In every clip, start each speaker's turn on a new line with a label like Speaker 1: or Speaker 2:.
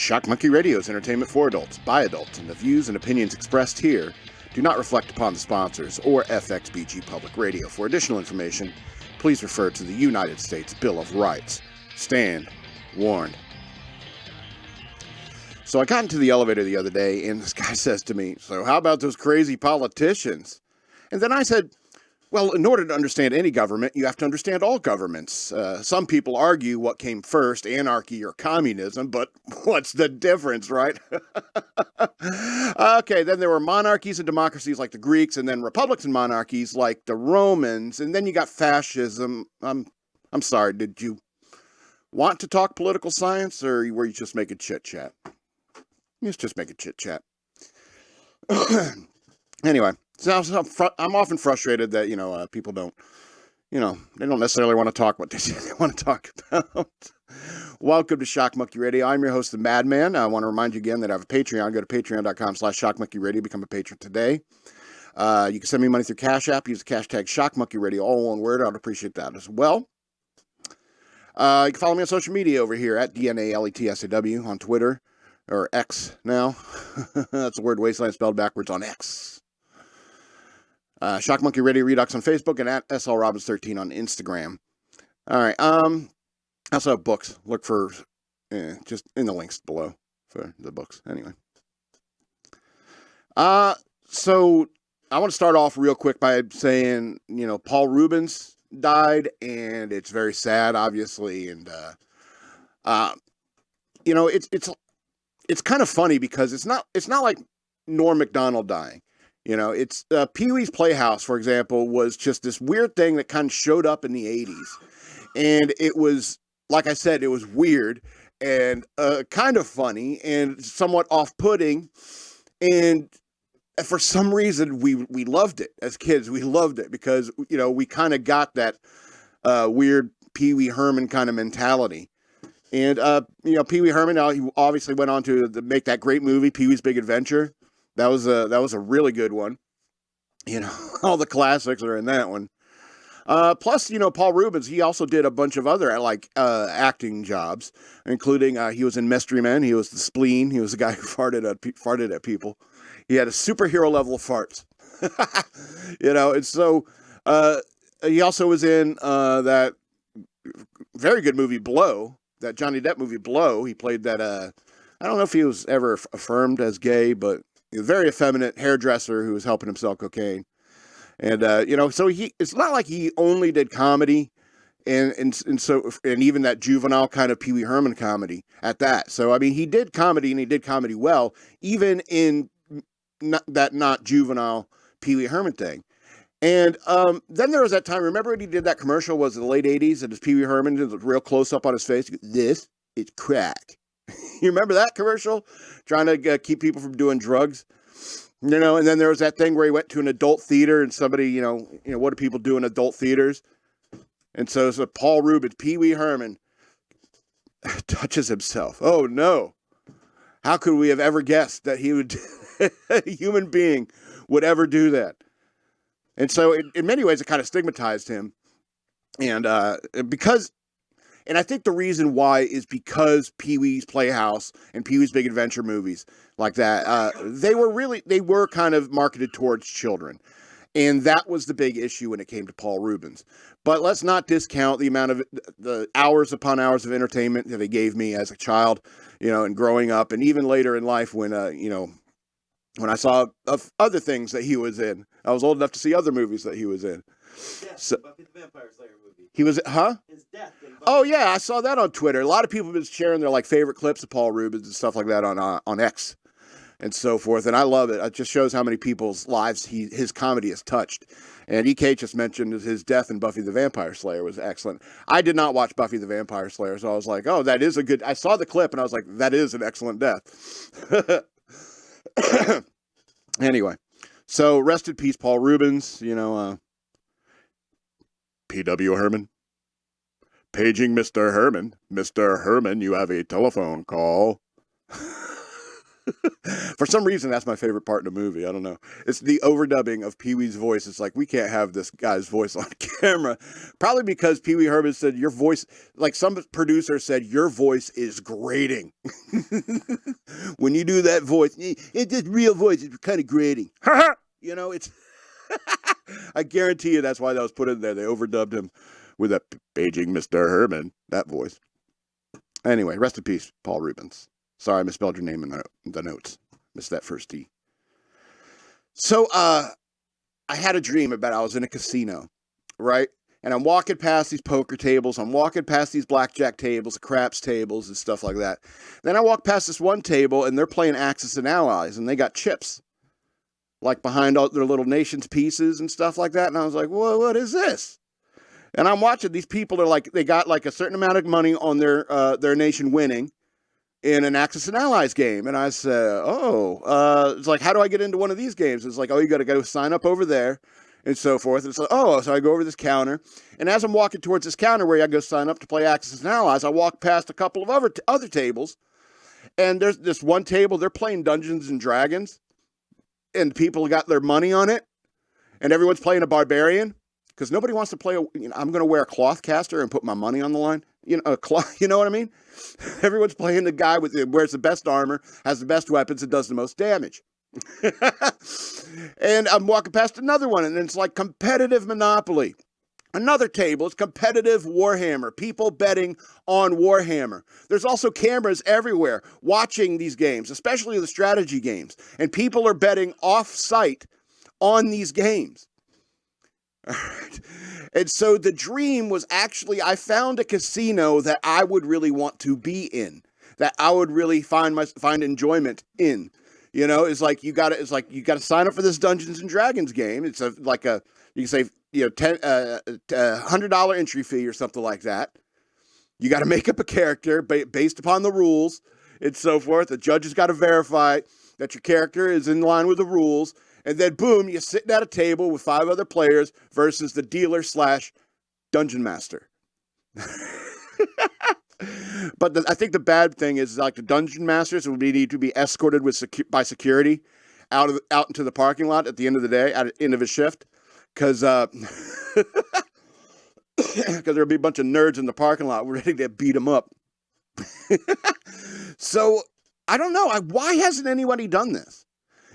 Speaker 1: Shock Monkey Radio is entertainment for adults, by adults, and the views and opinions expressed here do not reflect upon the sponsors or FXBG Public Radio. For additional information, please refer to the United States Bill of Rights. Stand warned. So I got into the elevator the other day, and this guy says to me, "So how about those crazy politicians?" And then I said, well, in order to understand any government, you have to understand all governments. Some people argue what came first, anarchy or communism, but what's the difference, right? Okay, then there were monarchies and democracies like the Greeks, and then republics and monarchies like the Romans, and then you got fascism. I'm sorry, did you want to talk political science, or were you just making chit-chat? You was just making chit-chat. Anyway. So I'm often frustrated that, people don't, they don't necessarily want to talk what they want to talk about. Welcome to Shock Monkey Radio. I'm your host, the Madman. I want to remind you again that I have a Patreon. Go to patreon.com/shockmonkeyradio. Become a patron today. You can send me money through Cash App. Use the hashtag shockmonkeyradio, all one word. I'd appreciate that as well. You can follow me on social media over here at DNALETSAW on Twitter, or X now. That's the word wasteland spelled backwards on X. Shock Monkey Radio Redux on Facebook, and at SLRobins13 on Instagram. All right. I also have books. Look for just in the links below for the books. Anyway. So I want to start off real quick by saying, Paul Reubens died, and it's very sad, obviously, and it's kind of funny because it's not like Norm Macdonald dying. It's Pee-wee's Playhouse, for example, was just this weird thing that kind of showed up in the 80s. And it was, like I said, it was weird and kind of funny and somewhat off-putting. And for some reason, we loved it as kids. We loved it because, we kind of got that weird Pee-wee Herman kind of mentality. And, Pee-wee Herman, he obviously went on to make that great movie, Pee-wee's Big Adventure. That was a really good one. All the classics are in that one. Plus, Paul Reubens, he also did a bunch of other acting jobs, including he was in Mystery Men. He was the Spleen. He was the guy who farted at people. He had a superhero level of farts. And so he also was in that very good movie Blow, that Johnny Depp movie Blow. He played that. I don't know if he was ever affirmed as gay, but a very effeminate hairdresser who was helping him sell cocaine. And, so it's not like he only did comedy and even that juvenile kind of Pee-wee Herman comedy at that. So, I mean, he did comedy and he did comedy well, even in not juvenile Pee-wee Herman thing. And then there was that time, remember when he did that commercial, was in the late 80s, and his Pee-wee Herman did a real close up on his face? This is crack. You remember that commercial? Trying to keep people from doing drugs? And then there was that thing where he went to an adult theater and somebody, what do people do in adult theaters? And so Paul Reubens, Pee-wee Herman, touches himself. Oh, no. How could we have ever guessed that he would, a human being would ever do that? And so in many ways, it kind of stigmatized him. And And I think the reason why is because Pee-wee's Playhouse and Pee-wee's Big Adventure movies like that, they were kind of marketed towards children. And that was the big issue when it came to Paul Reubens. But let's not discount the amount of the hours upon hours of entertainment that he gave me as a child, and growing up, and even later in life when I saw other things that he was in. I was old enough to see other movies that he was in.
Speaker 2: Yeah,
Speaker 1: so,
Speaker 2: Buffy the Vampire Slayer movie.
Speaker 1: He was, huh?
Speaker 2: His death.
Speaker 1: Oh, yeah, I saw that on Twitter. A lot of people have been sharing their favorite clips of Paul Reubens and stuff like that on X and so forth. And I love it. It just shows how many people's lives his comedy has touched. And EK just mentioned his death in Buffy the Vampire Slayer was excellent. I did not watch Buffy the Vampire Slayer, so I was like, oh, that is a good... I saw the clip, and I was like, that is an excellent death. Anyway, so rest in peace, Paul Reubens. P.W. Herman. Paging Mr. Herman. Mr. Herman, you have a telephone call. For some reason, that's my favorite part in the movie. I don't know. It's the overdubbing of Pee-wee's voice. It's like, we can't have this guy's voice on camera. Probably because Pee-wee Herman said, your voice, like some producer said, your voice is grating. When you do that voice, it's just real voice. It's kind of grating. You know, it's... I guarantee you that's why that was put in there. They overdubbed him with that paging Mr. Herman, that voice. Anyway, rest in peace, Paul Reubens. Sorry, I misspelled your name in the notes. Missed that first T. So, I had a dream about I was in a casino, right? And I'm walking past these poker tables. I'm walking past these blackjack tables, craps tables, and stuff like that. Then I walk past this one table, and they're playing Axis and Allies, and they got chips, like behind all their little nation's pieces and stuff like that. And I was like, whoa, what is this? And I'm watching these people are like, they got like a certain amount of money on their nation winning in an Axis and Allies game. And I said, it's like, how do I get into one of these games? It's like, oh, you got to go sign up over there and so forth. And it's like, oh, so I go over this counter. And as I'm walking towards this counter where I go sign up to play Axis and Allies, I walk past a couple of other tables. And there's this one table, they're playing Dungeons and Dragons. And people got their money on it. And everyone's playing a barbarian. Because nobody wants to play, I'm going to wear a cloth caster and put my money on the line. You know what I mean? Everyone's playing the guy wears the best armor, has the best weapons, and does the most damage. And I'm walking past another one, and it's like competitive Monopoly. Another table, it's competitive Warhammer. People betting on Warhammer. There's also cameras everywhere watching these games, especially the strategy games. And people are betting off-site on these games. All right. And so the dream was actually, I found a casino that I would really want to be in, that I would really find enjoyment in. You know, it's like you got to sign up for this Dungeons and Dragons game. It's you can say, $100 entry fee or something like that. You got to make up a character based upon the rules and so forth. The judge has got to verify that your character is in line with the rules. And then, boom, you're sitting at a table with 5 other players versus the dealer/dungeon master. But I think the bad thing is, like, the dungeon masters would need to be escorted by security out into the parking lot at the end of the day, at the end of his shift, because there'll be a bunch of nerds in the parking lot ready to beat him up. So I don't know. Why hasn't anybody done this?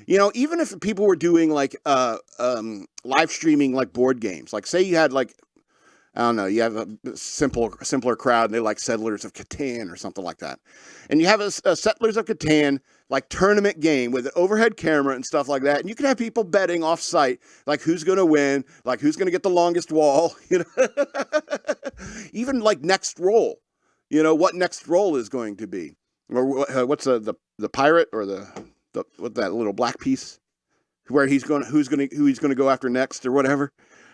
Speaker 1: You know, even if people were doing like live streaming like board games, like say you had like, I don't know, you have a simpler crowd and they like Settlers of Catan or something like that. And you have a Settlers of Catan like tournament game with an overhead camera and stuff like that. And you can have people betting off site, like who's going to win, like who's going to get the longest wall, you know, even like next roll, you know, what next roll is going to be, or what's the pirate or with that little black piece, where who's going to go after next or whatever.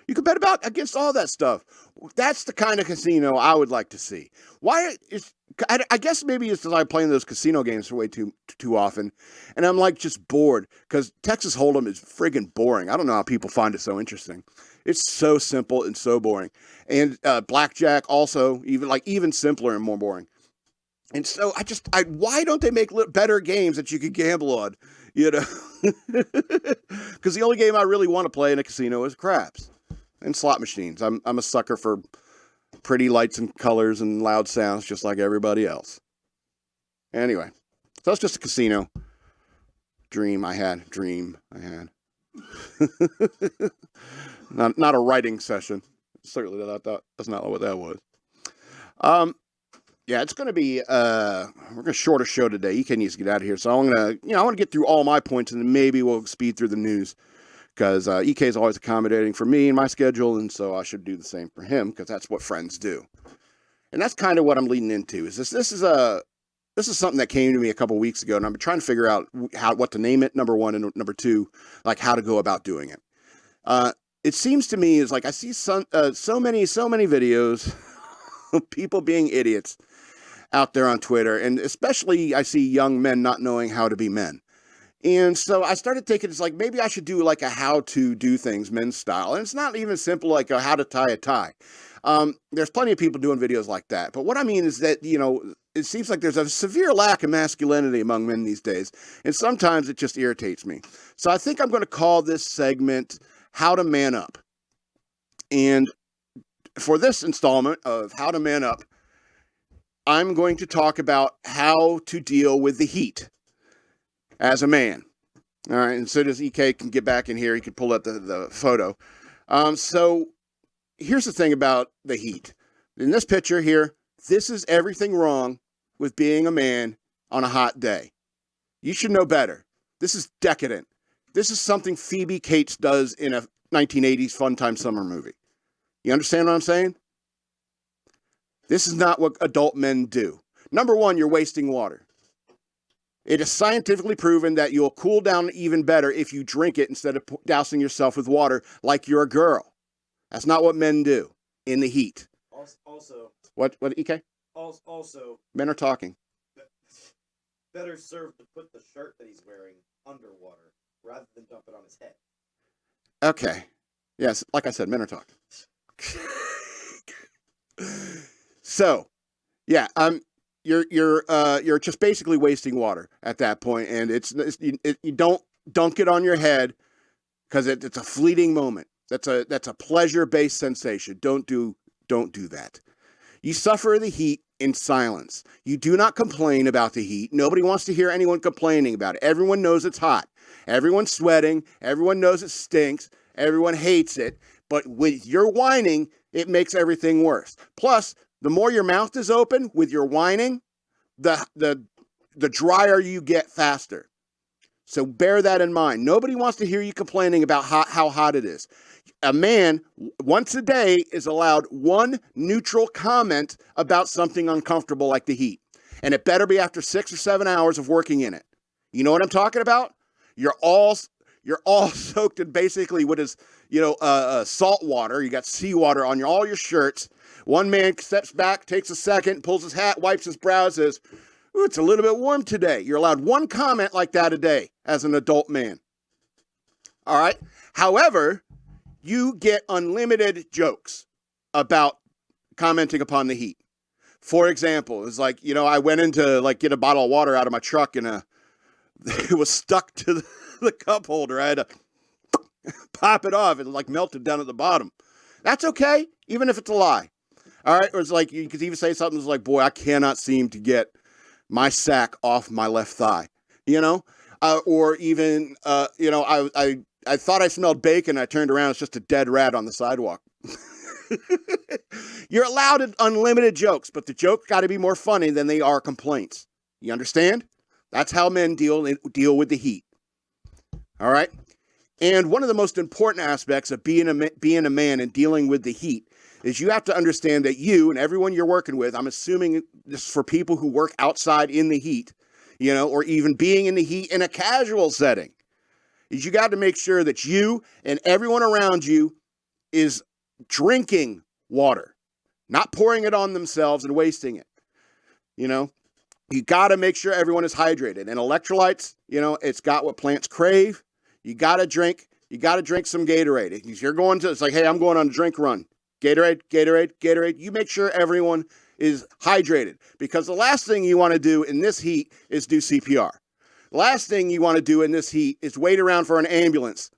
Speaker 1: You could bet against all that stuff. That's the kind of casino I would like to see. I guess maybe it's because I'm playing those casino games for way too often, and I'm like just bored because Texas Hold'em is friggin' boring. I don't know how people find it so interesting. It's so simple and so boring, and blackjack also even simpler and more boring. And so why don't they make better games that you could gamble on, you know? Because the only game I really want to play in a casino is craps and slot machines. I'm a sucker for pretty lights and colors and loud sounds, just like everybody else. Anyway, so that's just a casino dream I had. Not a writing session. Certainly that's not what that was. Yeah, it's going to be, we're going to short a show today. EK needs to get out of here. So I'm going to, I want to get through all my points and then maybe we'll speed through the news because EK is always accommodating for me and my schedule. And so I should do the same for him because that's what friends do. And that's kind of what I'm leading into is this is something that came to me a couple weeks ago and I've been trying to figure out what to name it, number one, and number two, like how to go about doing it. It seems to me is like I see so many videos of people being idiots out there on Twitter, and especially I see young men not knowing how to be men. And so I started thinking, it's like, maybe I should do like a how to do things men's style. And it's not even simple like a how to tie a tie. There's plenty of people doing videos like that. But what I mean is that, you know, it seems like there's a severe lack of masculinity among men these days. And sometimes it just irritates me. So I think I'm going to call this segment How to Man Up. And for this installment of How to Man Up, I'm going to talk about how to deal with the heat as a man. All right, and so does EK can get back in here. He can pull up the photo. So here's the thing about the heat. In this picture here, this is everything wrong with being a man on a hot day. You should know better. This is decadent. This is something Phoebe Cates does in a 1980s fun time summer movie. You understand what I'm saying? This is not what adult men do. Number one, you're wasting water. It is scientifically proven that you'll cool down even better if you drink it instead of dousing yourself with water like you're a girl. That's not what men do in the heat.
Speaker 2: Also,
Speaker 1: What, EK?
Speaker 2: Also,
Speaker 1: Men are talking.
Speaker 2: better served to put the shirt that he's wearing underwater rather than dump it on his head.
Speaker 1: Okay. Yes, like I said, men are talking. So, yeah, you're just basically wasting water at that point, and you don't dunk it on your head because it's a fleeting moment. That's a pleasure-based sensation. Don't do that. You suffer the heat in silence. You do not complain about the heat. Nobody wants to hear anyone complaining about it. Everyone knows it's hot. Everyone's sweating. Everyone knows it stinks. Everyone hates it. But with your whining, it makes everything worse. Plus, the more your mouth is open with your whining, the drier you get faster. So bear that in mind. Nobody wants to hear you complaining about how hot it is. A man, once a day, is allowed one neutral comment about something uncomfortable like the heat. And it better be after 6 or 7 hours of working in it. You know what I'm talking about? You're all soaked in basically what is, salt water. You got seawater on all your shirts. One man steps back, takes a second, pulls his hat, wipes his brow, says, "Ooh, it's a little bit warm today." You're allowed one comment like that a day as an adult man. All right? However, you get unlimited jokes about commenting upon the heat. For example, it's like, I went in to get a bottle of water out of my truck and it was stuck to the cup holder. I had to pop it off and melted down at the bottom. That's okay, even if it's a lie. All right, or it's like you could even say something that's like, "Boy, I cannot seem to get my sack off my left thigh," or even I thought I smelled bacon. I turned around, it's just a dead rat on the sidewalk. You're allowed unlimited jokes, but the jokes got to be more funny than they are complaints. You understand? That's how men deal with the heat. All right. And one of the most important aspects of being a man and dealing with the heat is you have to understand that you and everyone you're working with, I'm assuming this is for people who work outside in the heat, or even being in the heat in a casual setting, is you got to make sure that you and everyone around you is drinking water, not pouring it on themselves and wasting it. You got to make sure everyone is hydrated. And electrolytes, it's got what plants crave. You got to drink some Gatorade. If you're it's like, "Hey, I'm going on a drink run. Gatorade. You make sure everyone is hydrated, because the last thing you want to do in this heat is do CPR. Last thing you want to do in this heat is wait around for an ambulance.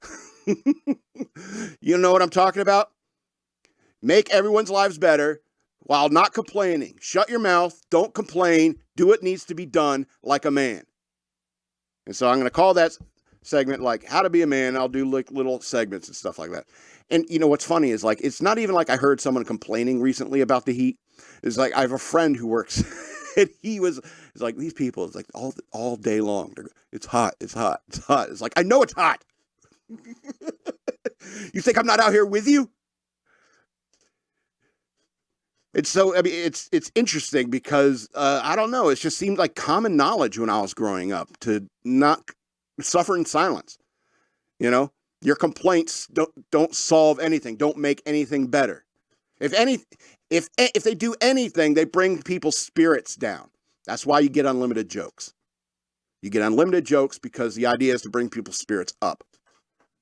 Speaker 1: You know what I'm talking about? Make everyone's lives better while not complaining. Shut your mouth. Don't complain. Do what needs to be done like a man. And so I'm going to call that segment How to Be a Man. I'll do little segments and stuff like that. And what's funny is it's not even like I heard someone complaining recently about the heat. It's like I have a friend who works and it's like these people, it's like all day long. It's hot. It's like, I know it's hot. You think I'm not out here with you? It's so, it's interesting because, I don't know. It just seemed like common knowledge when I was growing up to not suffer in silence. Your complaints don't solve anything. Don't make anything better. If they do anything, they bring people's spirits down. That's why you get unlimited jokes. You get unlimited jokes because the idea is to bring people's spirits up.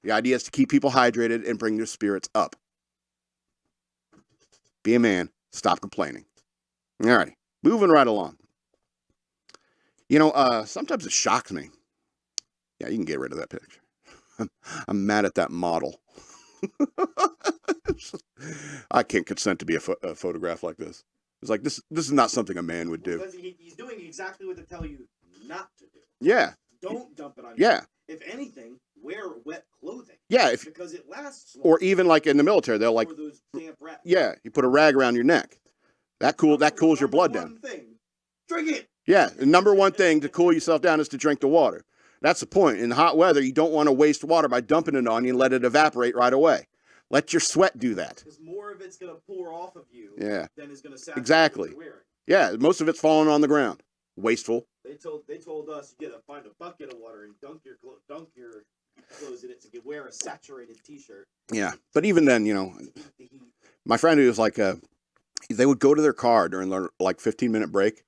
Speaker 1: The idea is to keep people hydrated and bring their spirits up. Be a man. Stop complaining. All right. Moving right along. Sometimes it shocks me. Yeah, you can get rid of that picture. I'm mad at that model. I can't consent to be a photograph like this. It's like, this is not something a man would do.
Speaker 2: Because he's doing exactly what they tell you not to do.
Speaker 1: Yeah.
Speaker 2: Don't dump it on
Speaker 1: Yeah.
Speaker 2: If anything, wear wet clothing.
Speaker 1: Yeah.
Speaker 2: Because it lasts
Speaker 1: longer. Or even like in the military, they'll like...
Speaker 2: those damp wraps.
Speaker 1: Yeah, you put a rag around your neck. That cools your blood down.
Speaker 2: Drink it.
Speaker 1: Yeah, the number one thing to cool yourself down is to drink the water. That's the point. In hot weather, you don't want to waste water by dumping it on you and let it evaporate right away. Let your sweat do that.
Speaker 2: Because more of it's going to pour off of you than is going to saturate
Speaker 1: exactly.
Speaker 2: what you're wearing.
Speaker 1: Yeah, most of it's falling on the ground. Wasteful.
Speaker 2: They told us you get to find a bucket of water and dunk your clothes in it to wear a saturated t-shirt.
Speaker 1: Yeah, but even then, my friend who was like, they would go to their car during their 15-minute break,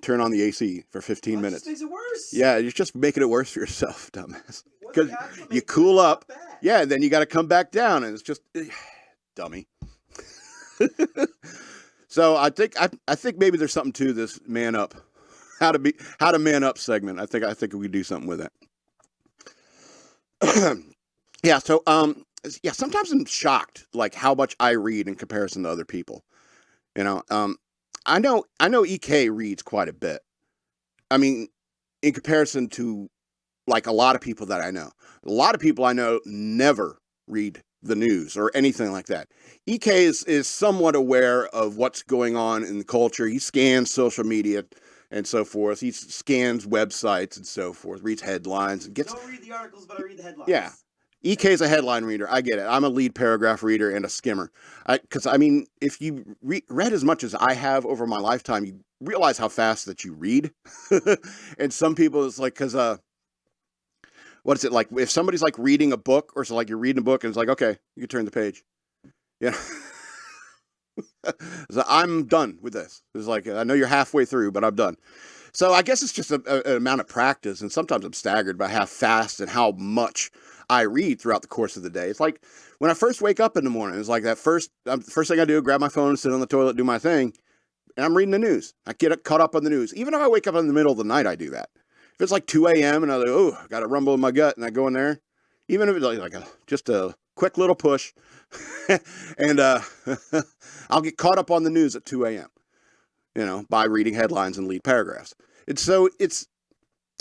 Speaker 1: turn on the AC for 15 minutes.
Speaker 2: Just makes it worse.
Speaker 1: Yeah, you're just making it worse for yourself, dumbass. Because you cool up. Yeah, and then you got to come back down, and it's just dummy. So I think maybe there's something to this man up, how to man up segment. I think we could do something with it. Yeah. So sometimes I'm shocked how much I read in comparison to other people. I know EK reads quite a bit. I mean, in comparison to a lot of people that I know. A lot of people I know never read the news or anything like that. EK is somewhat aware of what's going on in the culture. He scans social media and so forth. He scans websites and so forth, reads headlines.
Speaker 2: Don't read the articles, but I read the headlines.
Speaker 1: Yeah. EK is a headline reader. I get it. I'm a lead paragraph reader and a skimmer. Because, if you read as much as I have over my lifetime, you realize how fast that you read. And some people, it's because, what is it like? If somebody's reading a book, or so you're reading a book and it's okay, you can turn the page. Yeah. So I'm done with this. It's I know you're halfway through, but I'm done. So I guess it's just an amount of practice. And sometimes I'm staggered by how fast and how much I read throughout the course of the day. It's when I first wake up in the morning, it's that first thing I do, grab my phone, sit on the toilet, do my thing, and I'm reading the news. I get caught up on the news. Even if I wake up in the middle of the night, I do that. If it's 2 a.m. and I got a rumble in my gut, and I go in there, even if it's just a quick little push, and I'll get caught up on the news at 2 a.m., by reading headlines and lead paragraphs. And so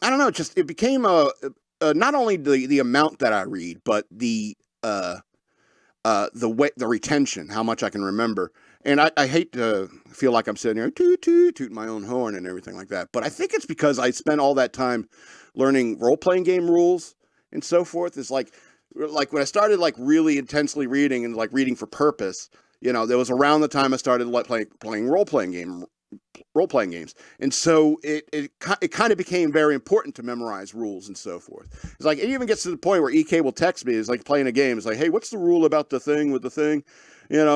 Speaker 1: I don't know, it became not only the amount that I read, but the retention, how much I can remember. And I hate to feel like I'm sitting here toot toot tooting my own horn and everything like that. But I think it's because I spent all that time learning role-playing game rules and so forth. It's like when I started really intensely reading and reading for purpose, there was around the time I started playing role-playing games. And so it kind of became very important to memorize rules and so forth. It's it even gets to the point where EK will text me. It's playing a game. It's hey, what's the rule about the thing with the thing? And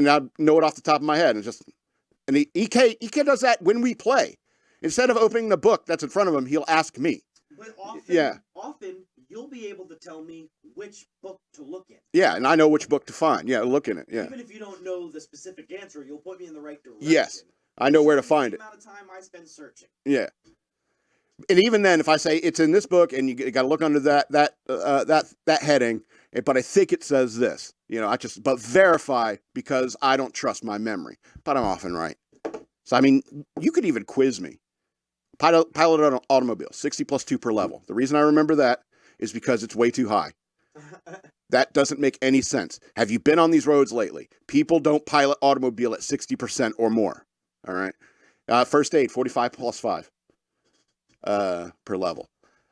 Speaker 1: I know it off the top of my head. And the EK does that when we play. Instead of opening the book that's in front of him, he'll ask me.
Speaker 2: But often you'll be able to tell me which book to look in. Yeah,
Speaker 1: and I know which book to find. Yeah, look in it. Yeah.
Speaker 2: Even if you don't know the specific answer, you'll point me in the right direction.
Speaker 1: Yes, I know where to find it.
Speaker 2: The amount of time I spend searching.
Speaker 1: Yeah. And even then, if I say it's in this book and you got to look under that heading, but I think it says this, but verify because I don't trust my memory, but I'm often right. So, you could even quiz me. Pilot an automobile, 60 plus 2 per level. The reason I remember that is because it's way too high. That doesn't make any sense. Have you been on these roads lately? People don't pilot automobile at 60% or more. All right. First aid, 45 plus 5 per level.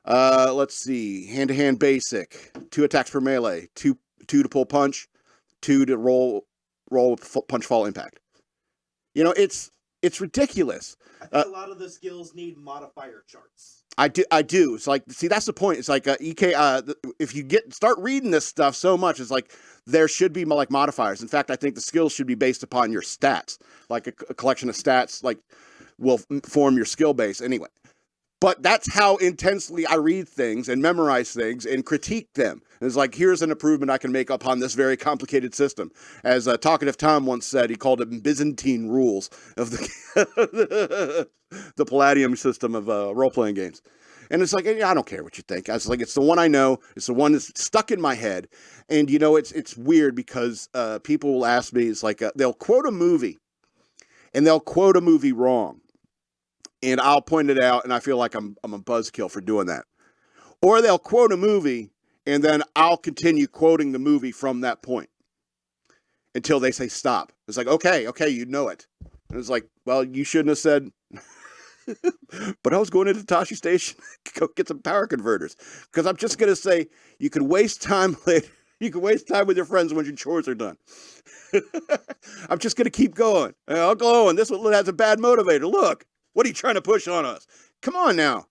Speaker 1: Let's see. Hand-to-hand basic. 2 attacks per melee. 2 to pull punch. 2 to roll punch fall impact. It's ridiculous.
Speaker 2: I think a lot of the skills need modifier charts.
Speaker 1: I do. It's see, that's the point. It's EK. If you start reading this stuff so much, it's there should be modifiers. In fact, I think the skills should be based upon your stats. A collection of stats will form your skill base. Anyway, But that's how intensely I read things and memorize things and critique them. It's like, here's an improvement I can make upon this very complicated system. As Talkative Tom once said, he called it Byzantine rules of the the Palladium system of role-playing games. And it's like, I don't care what you think. I was like, it's the one I know. It's the one that's stuck in my head. And, it's weird because people will ask me, it's like, they'll quote a movie, and they'll quote a movie wrong. And I'll point it out, and I feel like I'm a buzzkill for doing that. Or they'll quote a movie, and then I'll continue quoting the movie from that point until they say stop. It's like, okay, you know it. And it's like, well, you shouldn't have said... But I was going into Tashi Station to go get some power converters, because I'm just going to say you can waste time later. You can waste time with your friends when your chores are done. I'm just going to keep going. Uncle Owen, this one has a bad motivator. Look, what are you trying to push on us? Come on now.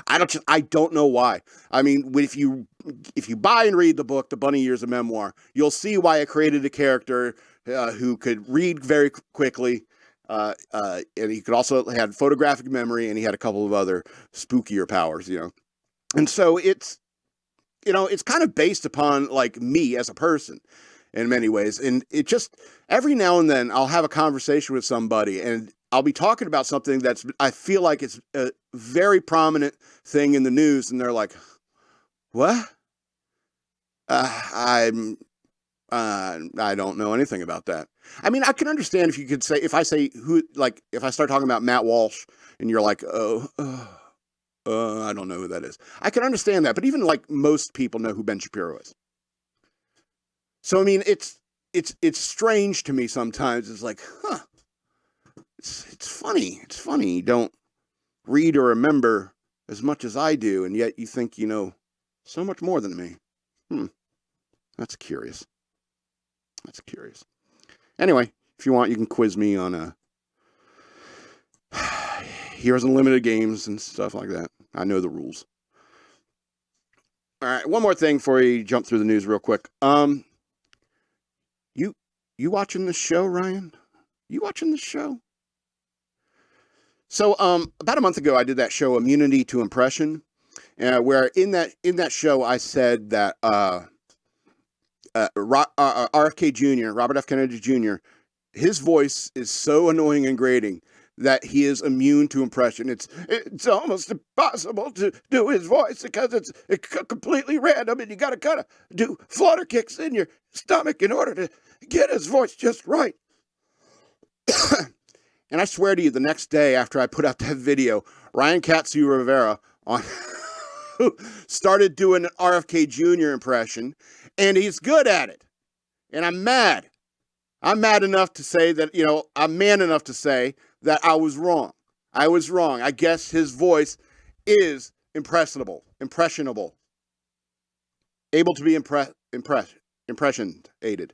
Speaker 1: I don't know why. I mean, if you buy and read the book, The Bunny Years of Memoir, you'll see why I created a character who could read very quickly. And he could also had photographic memory, and he had a couple of other spookier powers, And so it's kind of based upon like me as a person in many ways. And it just, every now and then I'll have a conversation with somebody, and I'll be talking about something I feel like it's a very prominent thing in the news. And they're like, what? I don't know anything about that. I mean, I can understand if you could say, if I start talking about Matt Walsh and you're like, I don't know who that is. I can understand that. But even like most people know who Ben Shapiro is. So, I mean, it's strange to me sometimes. It's like, it's funny. It's funny. You don't read or remember as much as I do. And yet you think you know so much more than me. That's curious. That's curious. Anyway, if you want, you can quiz me on Heroes Unlimited games and stuff like that. I know the rules. All right, one more thing before we jump through the news real quick. You watching the show, Ryan? You watching the show? So, about a month ago, I did that show, Immunity to Impression, where in that show, I said that RFK Jr., Robert F. Kennedy Jr., his voice is so annoying and grating that he is immune to impression. It's almost impossible to do his voice because it's completely random, and you got to kind of do flutter kicks in your stomach in order to get his voice just right. And I swear to you, the next day after I put out that video, Ryan Katsu-Rivera started doing an RFK Jr. impression, and he's good at it. And I'm mad. I'm mad enough to say that, I'm man enough to say that I was wrong. I was wrong. I guess his voice is impressionable. Able to be impression aided.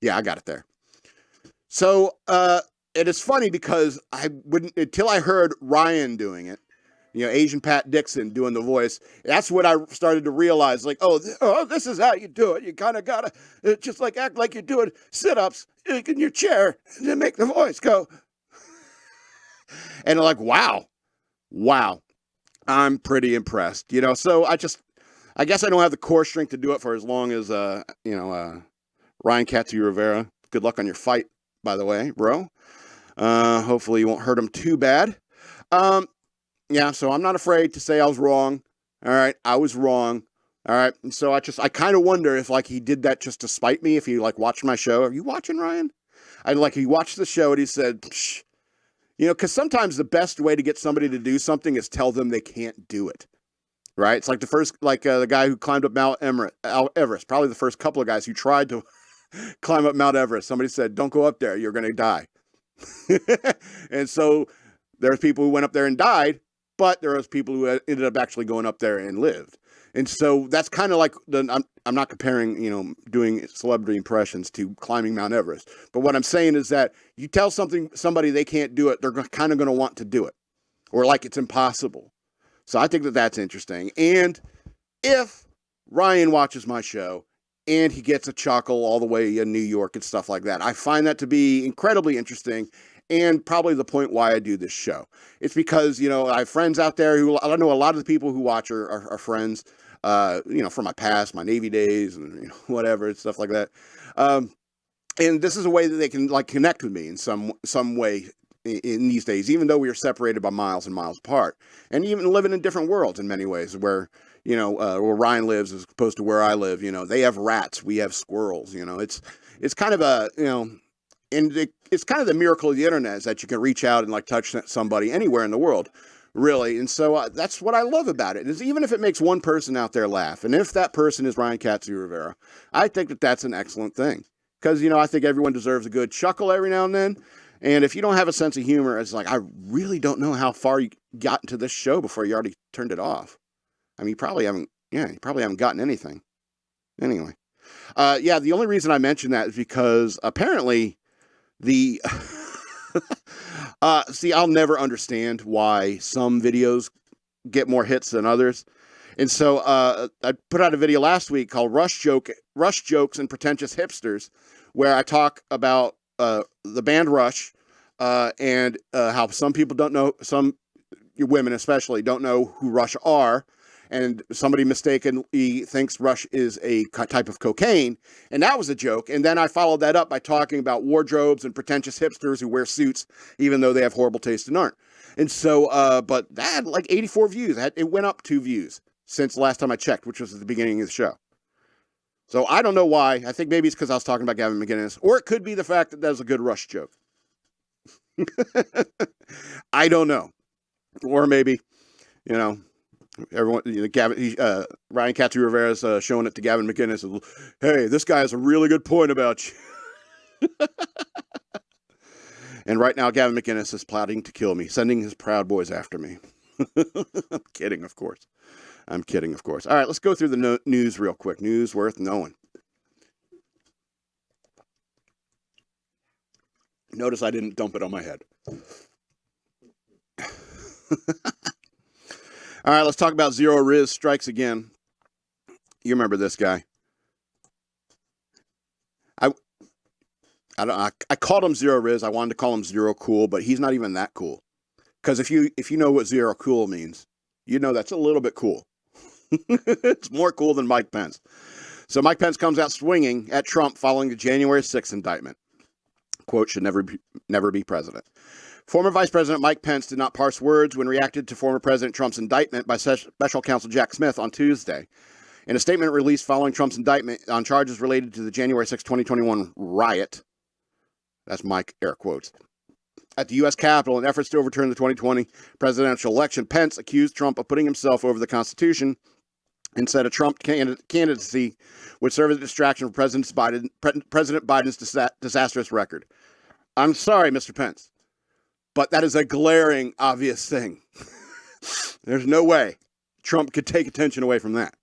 Speaker 1: Yeah, I got it there. So, it is funny because I wouldn't, until I heard Ryan doing it, Asian Pat Dixon doing the voice, that's when I started to realize, like, this is how you do it. You kind of got to just like act like you're doing sit-ups in your chair to make the voice go. And like, wow, I'm pretty impressed, So I guess I don't have the core strength to do it for as long as, Ryan Katsu-Rivera. Good luck on your fight, by the way, bro. Hopefully you won't hurt him too bad. Yeah, so I'm not afraid to say I was wrong. All right, I was wrong. All right, and so I kind of wonder if like he did that just to spite me. If he like watched my show, are you watching, Ryan? He watched the show and he said, psh. Because sometimes the best way to get somebody to do something is tell them they can't do it. Right? It's like the guy who climbed up Mount Everest. Probably the first couple of guys who tried to climb up Mount Everest. Somebody said, "Don't go up there. You're going to die." And so there's people who went up there and died. But there was people who ended up actually going up there and lived. And so that's kind of like, I'm not comparing, doing celebrity impressions to climbing Mount Everest. But what I'm saying is that you tell somebody they can't do it, they're kind of going to want to do it. Or like it's impossible. So I think that that's interesting. And if Ryan watches my show and he gets a chuckle all the way in New York and stuff like that, I find that to be incredibly interesting. and probably the point why I do this show. It's because, you know, I have friends out there who, I know a lot of the people who watch are friends, you know, from my past, my Navy days and, you know, whatever, and stuff like that. And this is a way that they can, like, connect with me in some way in these days, even though we are separated by miles and miles apart, and even living in different worlds in many ways, where, you know, where Ryan lives as opposed to where I live. You know, they have rats, we have squirrels. You know, it's kind of a, you know, and it's kind of the miracle of the internet, is that you can reach out and, like, touch somebody anywhere in the world, really. And so that's what I love about it, is even if it makes one person out there laugh, and if that person is Ryan Katsu-Rivera, I think that that's an excellent thing. Because, you know, I think everyone deserves a good chuckle every now and then. And if you don't have a sense of humor, it's like, I really don't know how far you got into this show before you already turned it off. I mean, you probably haven't gotten anything. Anyway. Yeah, the only reason I mentioned that is because apparently see, I'll never understand why some videos get more hits than others. And so I put out a video last week called Rush Jokes and Pretentious Hipsters, where I talk about the band Rush and how some people don't know, some women especially, don't know who Rush are. And somebody mistakenly thinks Rush is a type of cocaine. And that was a joke. And then I followed that up by talking about wardrobes and pretentious hipsters who wear suits, even though they have horrible taste in art. And so, but that had like 84 views. It went up 2 views since the last time I checked, which was at the beginning of the show. So I don't know why. I think maybe it's because I was talking about Gavin McInnes. Or it could be the fact that that was a good Rush joke. I don't know. Or maybe, you know, everyone, you know, Ryan Katsu-Rivera is showing it to Gavin McInnes. Hey, this guy has a really good point about you. And right now, Gavin McInnes is plotting to kill me, sending his Proud Boys after me. I'm kidding, of course. I'm kidding, of course. All right, let's go through the news real quick. News worth knowing. Notice I didn't dump it on my head. All right, let's talk about Zero Rizz strikes again. You remember this guy. I called him Zero Rizz. I wanted to call him Zero Cool, but he's not even that cool. Because if you know what Zero Cool means, you know that's a little bit cool. It's more cool than Mike Pence. So Mike Pence comes out swinging at Trump following the January 6th indictment. Quote, should never be president. Former Vice President Mike Pence did not parse words when reacted to former President Trump's indictment by Special Counsel Jack Smith on Tuesday. In a statement released following Trump's indictment on charges related to the January 6, 2021 riot, that's Mike air quotes, at the U.S. Capitol in efforts to overturn the 2020 presidential election, Pence accused Trump of putting himself over the Constitution and said a Trump candidacy would serve as a distraction for President Biden's disastrous record. I'm sorry, Mr. Pence, but that is a glaring, obvious thing. There's no way Trump could take attention away from that.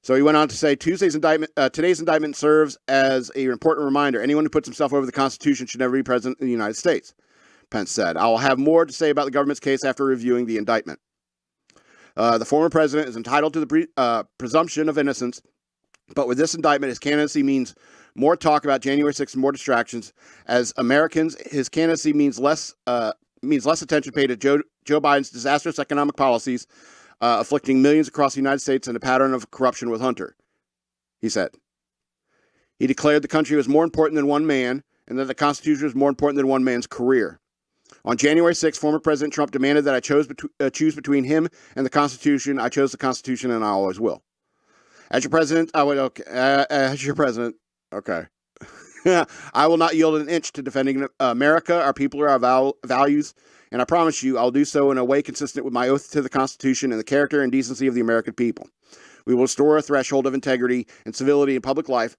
Speaker 1: So he went on to say, today's indictment serves as an important reminder. Anyone who puts himself over the Constitution should never be president of the United States, Pence said. I will have more to say about the government's case after reviewing the indictment. The former president is entitled to the presumption of innocence, but with this indictment, his candidacy means more talk about January 6th and more distractions. As Americans, his candidacy means less attention paid to Joe Biden's disastrous economic policies, afflicting millions across the United States and a pattern of corruption with Hunter, he said. He declared the country was more important than one man and that the Constitution was more important than one man's career. On January 6th, former President Trump demanded that I choose between him and the Constitution. I chose the Constitution, and I always will. As your president, as your president, okay. I will not yield an inch to defending America, our people, or our values, and I promise you I'll do so in a way consistent with my oath to the Constitution and the character and decency of the American people. We will restore a threshold of integrity and civility in public life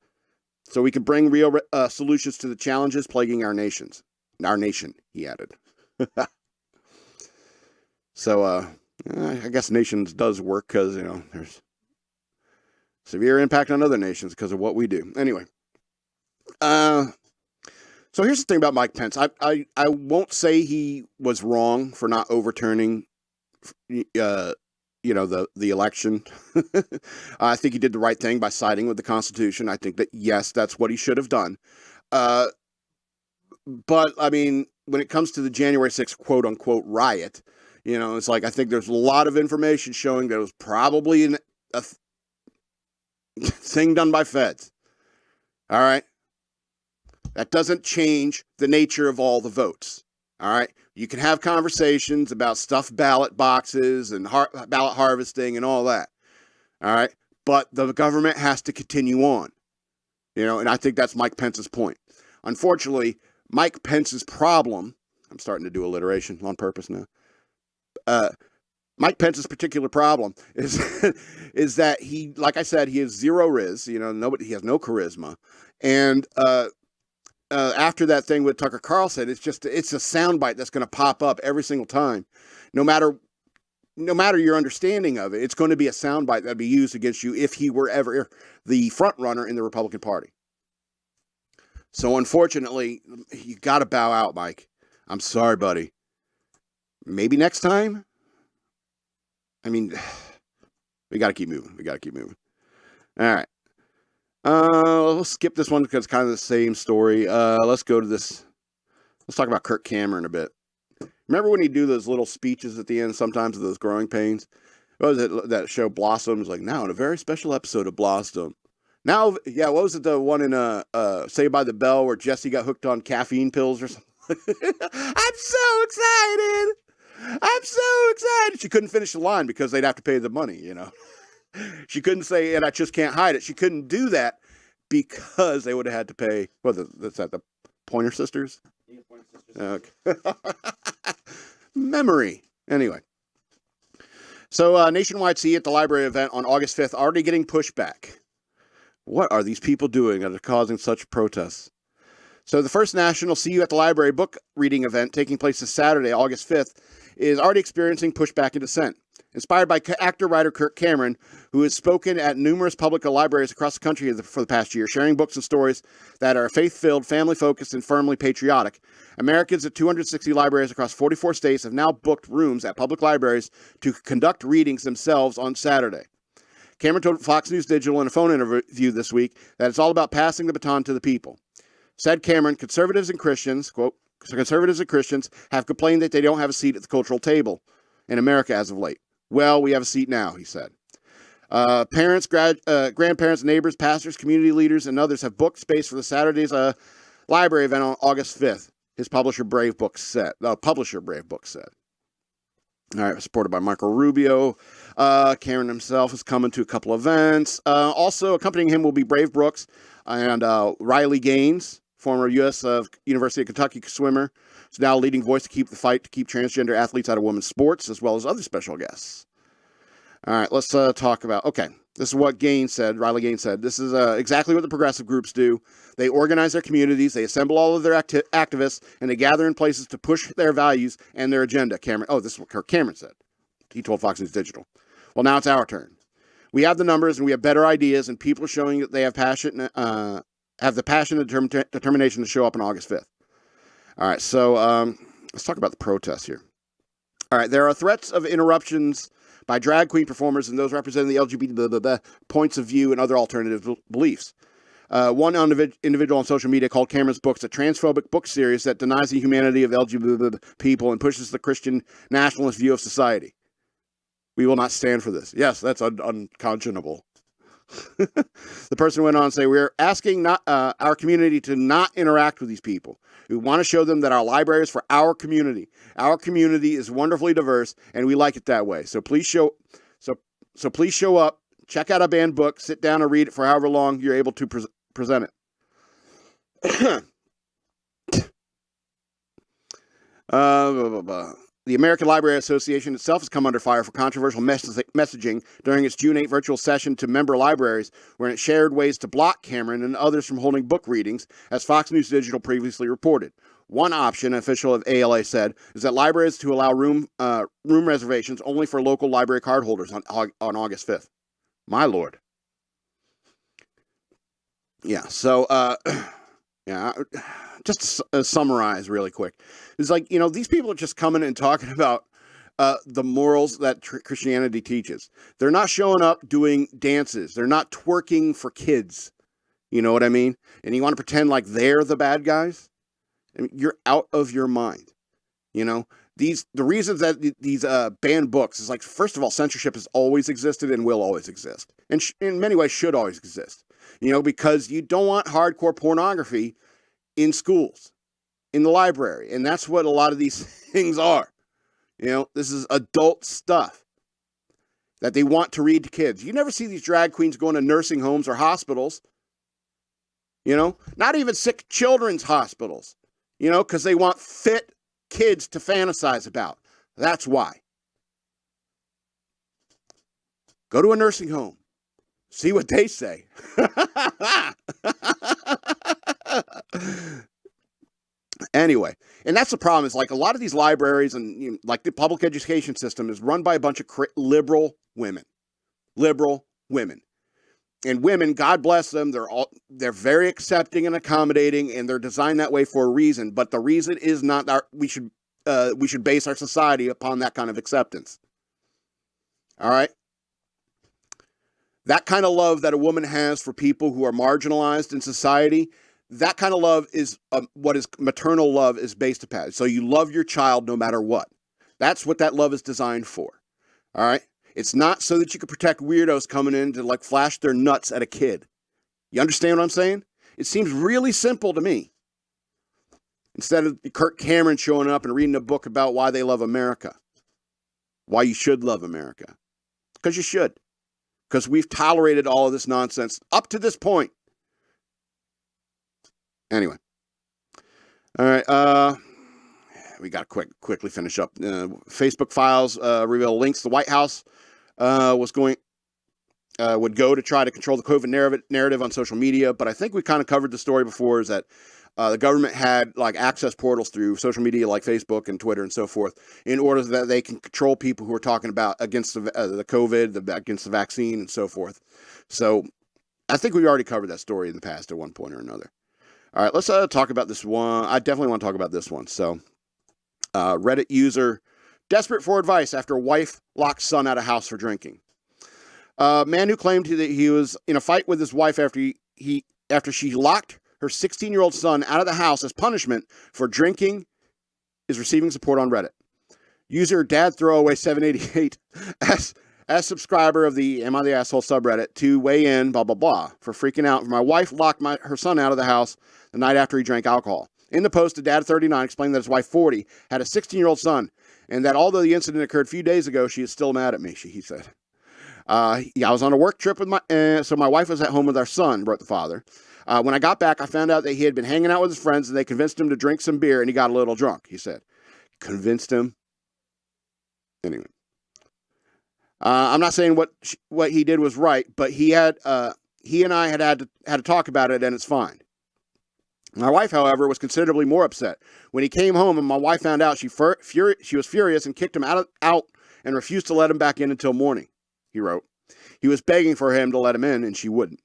Speaker 1: so we can bring real solutions to the challenges plaguing our nation, he added. So, I guess nations does work because, you know, there's severe impact on other nations because of what we do. Anyway, so here's the thing about Mike Pence. I won't say he was wrong for not overturning, you know, the election. I think he did the right thing by siding with the Constitution. I think that, yes, that's what he should have done. But, I mean, when it comes to the January 6th quote unquote riot, you know, it's like, I think there's a lot of information showing that it was probably a thing done by feds. All right. That doesn't change the nature of all the votes. All right. You can have conversations about stuffed ballot boxes and ballot harvesting and all that. All right. But the government has to continue on. You know, and I think that's Mike Pence's point. Unfortunately, Mike Pence's problem, I'm starting to do alliteration on purpose now. Mike Pence's particular problem is is that he, like I said, he has zero Rizz. You know, he has no charisma. And after that thing with Tucker Carlson, it's a soundbite that's going to pop up every single time, no matter your understanding of it. It's going to be a soundbite that'd be used against you if he were ever the front runner in the Republican Party. So unfortunately, you got to bow out, Mike. I'm sorry, buddy. Maybe next time. I mean, we got to keep moving. All right. We'll skip this one because it's kind of the same story. Let's go to this. Let's talk about Kirk Cameron a bit. Remember when he'd do those little speeches at the end sometimes of those growing pains? What was it, that show Blossom? It was like, now in a very special episode of Blossom. Now, yeah, what was it, the one in Saved by the Bell where Jesse got hooked on caffeine pills or something? I'm so excited. She couldn't finish the line because they'd have to pay the money, you know. She couldn't say, and I just can't hide it. She couldn't do that because they would have had to pay, that's that, the Pointer Sisters?
Speaker 2: Yeah, Pointer Sisters.
Speaker 1: Okay. Memory. Anyway. So, nationwide See at the Library event on August 5th already getting pushback. What are these people doing that are causing such protests? So the first national See You at the Library book reading event taking place this Saturday, August 5th, is already experiencing pushback and dissent. Inspired by actor-writer Kirk Cameron, who has spoken at numerous public libraries across the country for the past year, sharing books and stories that are faith-filled, family-focused, and firmly patriotic. Americans at 260 libraries across 44 states have now booked rooms at public libraries to conduct readings themselves on Saturday. Cameron told Fox News Digital in a phone interview this week that it's all about passing the baton to the people. Said Cameron, conservatives and Christians, quote, conservatives and Christians have complained that they don't have a seat at the cultural table in America as of late. Well, we have a seat now, he said. Parents, grandparents, neighbors, pastors, community leaders, and others have booked space for the Saturday's library event on August 5th, his publisher Brave Books said. All right, supported by Marco Rubio. Cameron himself is coming to a couple events. Also accompanying him will be Brave Brooks and Riley Gaines, former U.S. University of Kentucky swimmer. Is now a leading voice to keep the fight to keep transgender athletes out of women's sports, as well as other special guests. All right, let's talk about, okay, this is what Riley Gaines said. This is exactly what the progressive groups do. They organize their communities, they assemble all of their activists, and they gather in places to push their values and their agenda. This is what Kirk Cameron said. He told Fox News Digital. Well, now it's our turn. We have the numbers and we have better ideas, and people are showing that they have the passion and determination to show up on August 5th. All right, so let's talk about the protests here. All right, there are threats of interruptions by drag queen performers and those representing the LGBT points of view and other alternative beliefs. One individual on social media called Cameron's books a transphobic book series that denies the humanity of LGBT people and pushes the Christian nationalist view of society. We will not stand for this. Yes, that's unconscionable. The person went on to say, we're asking our community to not interact with these people. We want to show them that our library is for our community. Our community is wonderfully diverse, and we like it that way. So please show up, check out a banned book, sit down and read it for however long you're able to present it. The American Library Association itself has come under fire for controversial messaging during its June 8 virtual session to member libraries, where it shared ways to block Cameron and others from holding book readings, as Fox News Digital previously reported. One option, an official of ALA said, is that libraries to allow room reservations only for local library card holders on August 5th. My Lord. Yeah, so, just to summarize really quick. It's like, these people are just coming and talking about the morals that Christianity teaches. They're not showing up doing dances. They're not twerking for kids. You know what I mean? And you want to pretend like they're the bad guys? I mean, you're out of your mind. You know, the reasons that these banned books is like, first of all, censorship has always existed and will always exist, and in many ways should always exist. You know, because you don't want hardcore pornography in schools, in the library, and that's what a lot of these things are. You know, this is adult stuff that they want to read to kids. You never see these drag queens going to nursing homes or hospitals. You know, not even sick children's hospitals. You know, because they want fit kids to fantasize about. That's why. Go to a nursing home. See what they say. Anyway, and that's the problem. Is like a lot of these libraries and, you know, like the public education system is run by a bunch of liberal women. Liberal women. And women, God bless them, they're very accepting and accommodating, and they're designed that way for a reason. But the reason is not that we should base our society upon that kind of acceptance. All right? That kind of love that a woman has for people who are marginalized in society, that kind of love is what is maternal love is based upon. So you love your child no matter what. That's what that love is designed for. All right? It's not so that you can protect weirdos coming in to like flash their nuts at a kid. You understand what I'm saying? It seems really simple to me. Instead of Kirk Cameron showing up and reading a book about why they love America. Why you should love America. Because you should. Because we've tolerated all of this nonsense up to this point. Anyway. All right. We got to quickly finish up. Facebook files reveal links. The White House would go to try to control the COVID narrative on social media, but I think we kind of covered the story before. Is that the government had like access portals through social media like Facebook and Twitter and so forth, in order that they can control people who are talking about against the COVID, against the vaccine and so forth. So I think we already covered that story in the past at one point or another. All right, let's talk about this one. I definitely want to talk about this one. So. Reddit user desperate for advice after wife locks son out of house for drinking. Man who claimed that he was in a fight with his wife after she locked her 16-year-old son out of the house as punishment for drinking is receiving support on Reddit. User Dad Throwaway 788 as subscriber of the Am I the Asshole subreddit to weigh in blah blah blah for freaking out. My wife locked her son out of the house the night after he drank alcohol. In the post, Dad 39 explained that his wife 40 had a 16-year-old son, and that although the incident occurred a few days ago, she is still mad at me, he said. I was on a work trip with so my wife was at home with our son, wrote the father. When I got back, I found out that he had been hanging out with his friends, and they convinced him to drink some beer, and he got a little drunk, he said. Convinced him? Anyway. I'm not saying what he did was right, but he and I had to talk about it, and it's fine. My wife, however, was considerably more upset. When he came home and my wife found out, she was furious and kicked him out and refused to let him back in until morning, he wrote. He was begging for him to let him in, and she wouldn't.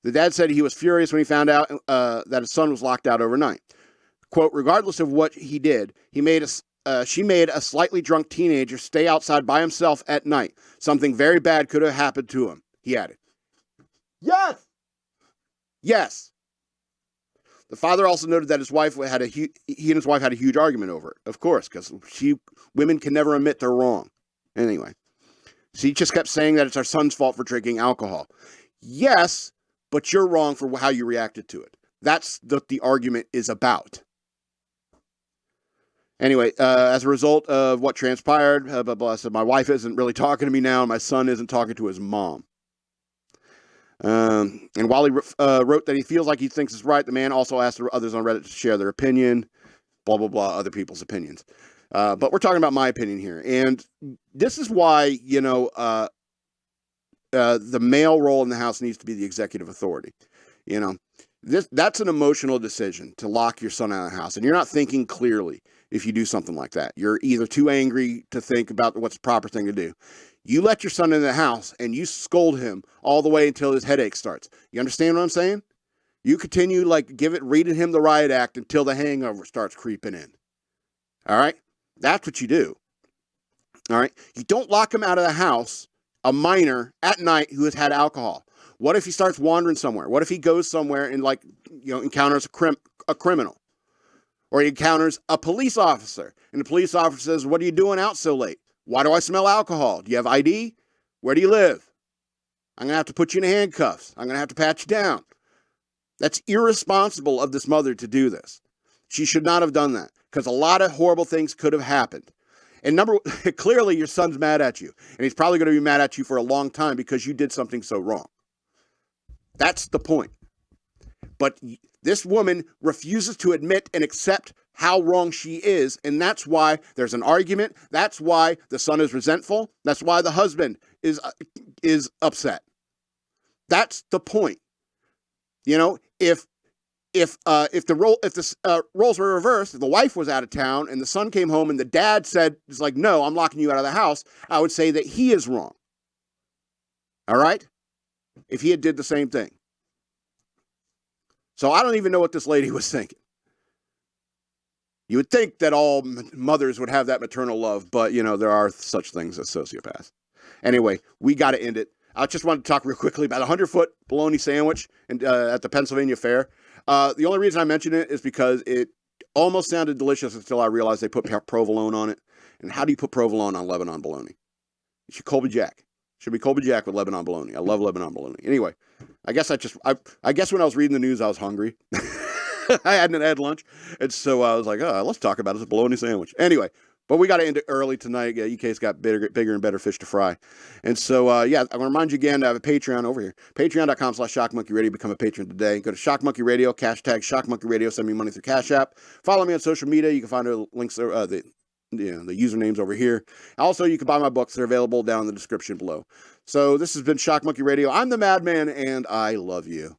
Speaker 1: The dad said he was furious when he found out that his son was locked out overnight. Quote, regardless of what he did, she made a slightly drunk teenager stay outside by himself at night. Something very bad could have happened to him, he added. Yes! Yes! The father also noted that he and his wife had a huge argument over it. Of course, because women can never admit they're wrong. Anyway, she just kept saying that it's our son's fault for drinking alcohol. Yes, but you're wrong for how you reacted to it. That's what the argument is about. Anyway, as a result of what transpired, blah, blah, so my wife isn't really talking to me now, and my son isn't talking to his mom. And while he wrote that he feels like he thinks it's right, the man also asked others on Reddit to share their opinion, blah, blah, blah, other people's opinions. But we're talking about my opinion here. And this is why, the male role in the house needs to be the executive authority. That's an emotional decision to lock your son out of the house. And you're not thinking clearly if you do something like that. You're either too angry to think about what's the proper thing to do. You let your son in the house and you scold him all the way until his headache starts. You understand what I'm saying? You continue reading him the riot act until the hangover starts creeping in. All right? That's what you do. All right? You don't lock him out of the house, a minor, at night who has had alcohol. What if he starts wandering somewhere? What if he goes somewhere and encounters a criminal? Or he encounters a police officer, and the police officer says, what are you doing out so late? Why do I smell alcohol? Do you have ID? Where do you live? I'm going to have to put you in handcuffs. I'm going to have to pat you down. That's irresponsible of this mother to do this. She should not have done that, because a lot of horrible things could have happened. And clearly your son's mad at you, and he's probably going to be mad at you for a long time because you did something so wrong. That's the point. But this woman refuses to admit and accept how wrong she is, and that's why there's an argument. That's why the son is resentful. That's why the husband is upset. That's the point. You know, if the roles were reversed, if the wife was out of town and the son came home and the dad said, "It's like, no, I'm locking you out of the house," I would say that he is wrong. All right? If he had did the same thing. So I don't even know what this lady was thinking. You would think that all mothers would have that maternal love, but, you know, there are such things as sociopaths. Anyway, we got to end it. I just wanted to talk real quickly about a 100-foot bologna sandwich at the Pennsylvania Fair. The only reason I mention it is because it almost sounded delicious until I realized they put provolone on it. And how do you put provolone on Lebanon bologna? You should Colby Jack. Should be Colby Jack with Lebanon bologna. I love Lebanon bologna. Anyway, I guess when I was reading the news, I was hungry. I hadn't had lunch. And so I was like, oh, let's talk about this bologna sandwich. Anyway, but we got to end it early tonight. EK's got bigger and better fish to fry. And so, yeah, I'm going to remind you again to have a Patreon over here. Patreon.com/shockmonkeyradio. Become a patron today. Go to Shock Monkey Radio, hashtag Shock Monkey Radio. Send me money through Cash App. Follow me on social media. You can find the links, the usernames over here. Also, you can buy my books. They're available down in the description below. So this has been Shock Monkey Radio. I'm the Madman, and I love you.